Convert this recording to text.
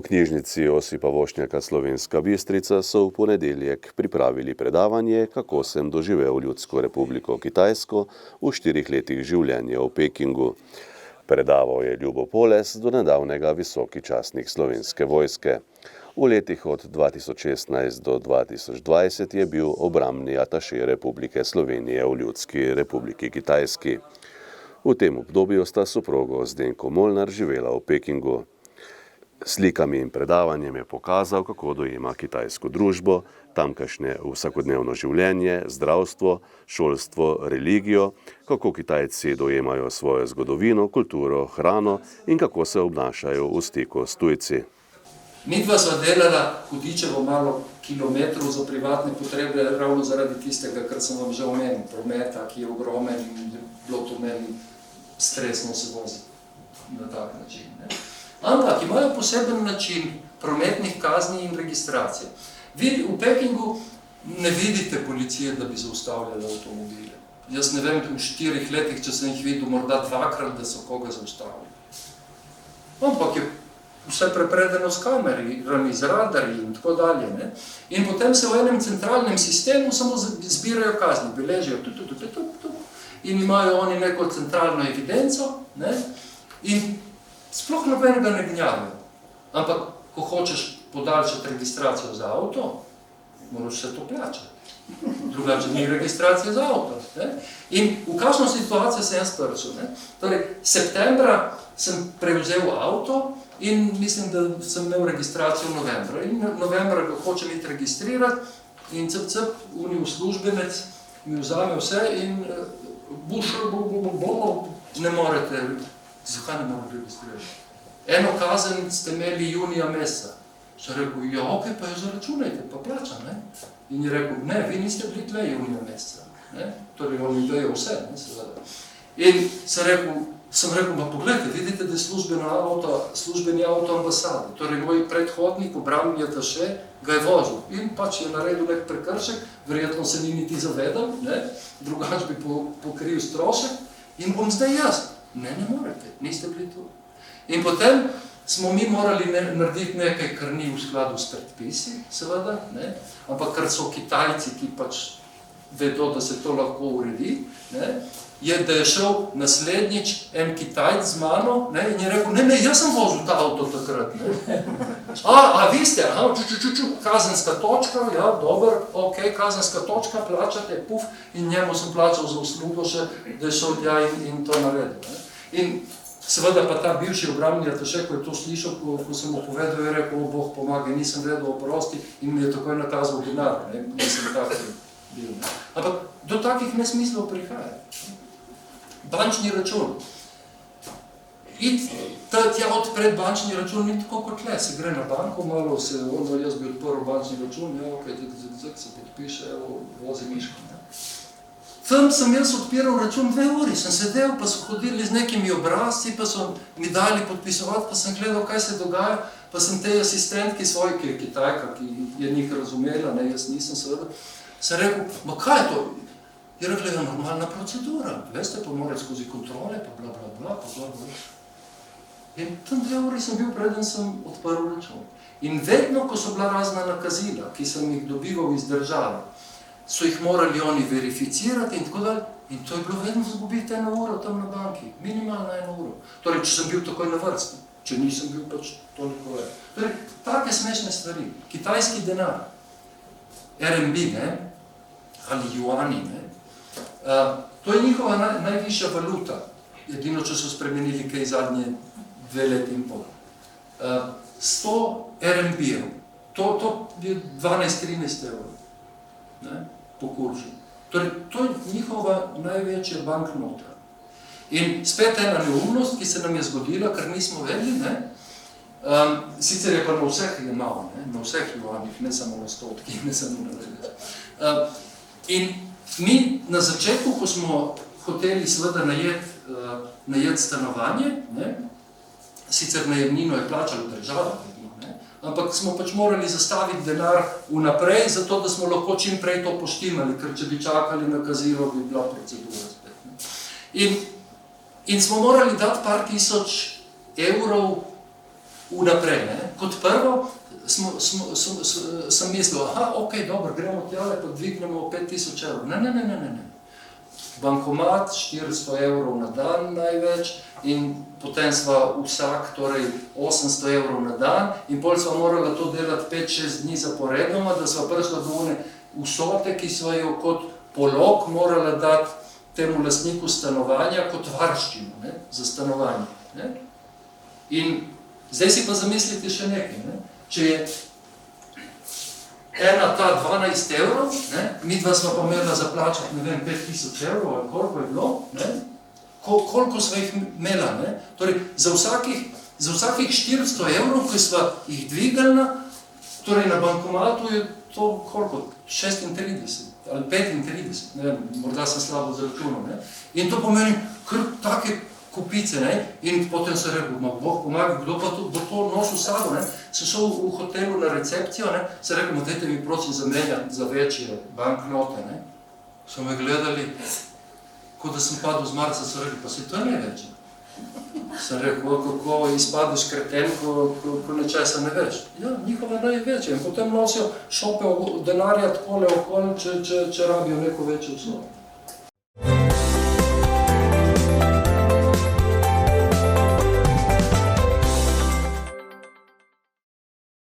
knjižnici Josipa Vošnjaka Slovenska Bistrica so v ponedeljek pripravili predavanje, kako sem doživel Ljudsko republiko Kitajsko v 4 letih življenja v Pekingu. Predaval je Ljubo Poles, do nedavnega visoki častnik Slovenske vojske. V letih od 2016 do 2020 je bil obrambni ataše Republike Slovenije v Ljudski republiki Kitajski. V tem obdobju sta soprogo Zdenko Molnar živela v Pekingu. Slikami in predavanjem je pokazal, kako dojema kitajsko družbo, tamkajšnje vsakodnevno življenje, zdravstvo, šolstvo, religijo, kako Kitajci dojemajo svojo zgodovino, kulturo, hrano in kako se obnašajo v stiku s tujci. Midva sva delala hudičevo malo kilometrov za privatne potrebe, ravno zaradi tistega, kar sem vam že omenil, prometa, ki je ogromen in bilo to meni stresno se voziti na tak način. Ne? Ampak imajo poseben način prometnih kazni in registracije. Vi v Pekingu ne vidite policije, da bi zaustavljali avtomobile. Jaz ne vem, v 4 letih, če sem jih videl, morda 2-krat, da so koga zaustavili. Ampak je vse prepredeno s kamerami, z radarji in tako dalje. Ne? In potem se v enem centralnem sistemu samo zbirajo kazni, beležijo in imajo oni neko centralno evidenco, ne? In sploh nobenega ne gnjavijo. Ampak, ko hočeš podaljšati registracijo za avto, moraš vse to plačati. Drugače ni registracije za avto. Ne? In v kakšno situacijo sem jaz prišel. Torej, septembra sem prevzel avto in mislim, da sem imel registracijo novembra. In novembra ga hočem iti registrirati in uni uslužbenec mi vzame vse in ne morete, zakaj ne morete registrirati? Eno kazen ste imeli junija meseca. Sem rekel, ja, ok, pa jo zaračunajte, pa plačam, ne? In je rekel, ne, vi niste bili tle junija meseca, ne? Torej, oni vejo vse, ne, seveda. In sem rekel, pa pogledajte, vidite, da je službeni avto ambasade. Torej, moj predhodnik, obrambni ataše, ga je vozil. In pač je naredil nek prekršek, verjetno se ni niti zavedal, ne? Drugač bi pokril strošek in bom zdaj jaz. Ne morete, niste bili tu. In potem smo mi morali narediti nekaj, kar ni v skladu s predpisi, seveda, ne? Ampak ker so Kitajci, ki pač vedo, da se to lahko uredi, ne? Je, da je šel naslednjič en Kitajc z mano, ne? In je rekel, ne, jaz sem vozil ta avto takrat. Ne? A vi ste, kazenska točka, ja, dober, ok, kazenska točka, plačate, puf, in njemu sem plačal za uslugo še, da je šel tja in to naredil. Ne? In seveda pa ta bivši obrambni ataše, ko je to slišal, ko sem mu povedal, je rekel, Bog pomagaj, nisem vedel oprosti in mi je takoj nakazal denar, ne? Nisem tako bil. Ne? Ampak do takih nesmislov prihaja. Bančni račun. Tja odpred bančni račun ni tako kot le, se gre na banko, malo se, jaz bi odprl bančni račun, ja, ok, se podpiše, evo, vozi miško. Ne? Tam sem jaz odpiral račun 2 uri, sem sedel, pa so hodili z nekimi obrazci, pa so mi dali podpisovati, pa sem gledal, kaj se dogaja, pa sem tej asistentki svoji, ki je Kitajka, ki je njih razumela, ne, jaz nisem seveda, sem rekel, ma kaj je to? Je rekla, je normalna procedura, veste, pa mora skozi kontrole, pa bla, pa bla. In tam 2 uri sem bil, preden sem odprl račun. In vedno, ko so bila razna nakazila, ki sem jih dobival iz države, so jih morali oni verificirati in tako dalje. In to je bilo vedno zgubiti 1 uro tam na banki, minimalno 1 uro. Torej, če sem bil takoj na vrsti, če nisem bil pač toliko več. Torej, take smešne stvari. Kitajski denar, RMB, ne, ali juani, ne, to je njihova najvišja valuta, edino, če so spremenili kaj zadnje 2 leti in pol. 100 RMB-ev, to je 12-13 evrov, ne, po kurzu. Torej, to je njihova največja banknota. In spet ena neumnost, ki se nam je zgodila, ker nismo vedeli, ne, sicer je pa na vseh je malo, ne, na vseh juanih, ne samo na 100, ne samo na 90. In mi na začetku, ko smo hoteli seveda najeti stanovanje, ne, sicer najemnino je plačala država, ne, ampak smo pač morali zastaviti denar vnaprej, zato da smo lahko čim prej to poštimali, ker če bi čakali na kazilo, bi bila procedura spet. Ne. In smo morali dati par tisoč evrov vnaprej. Ne? Kot prvo sem mislil, ok, dobro, gremo tjale, pa dvignemo 5000 evrov. Ne. Bankomat, 400 evrov na dan največ in potem sva vsak, torej 800 evrov na dan in pol sva morala to delati 5-6 dni zaporedoma, da sva prišla do one vsote, ki sva jo kot polog morala dati temu lastniku stanovanja kot varščino, ne, za stanovanje. Ne. In zdaj si pa zamislite še nekaj, ne. Če je ena ta 12 evrov, ne, midva sva pa imela zaplačati, ne vem, 5000 evrov ali koliko je bilo, ne, koliko sva jih imela, ne. Torej, za vsakih 400 evrov, ki sva jih dvignila, torej na bankomatu je to koliko? 36 ali 35, ne vem, morda sem slabo zaračunal, ne. In to pomeni kar take kupice, ne, in potem sem rekel, Bog pomaga, kdo pa bo to nosil sabo, ne. Sem šel v hotelu na recepcijo, ne, sem rekel, dajte mi prosim zamenjati za večje banknote, ne. So me gledali, kot da sem padel z Marsa, so rekli, pa se to ne več. Sem rekel, kako izpadeš kreten, ko nečesa ne veš. Ja, njihova največja. In potem nosijo šope denarja takole okoli, če rabijo neko večjo vsoto.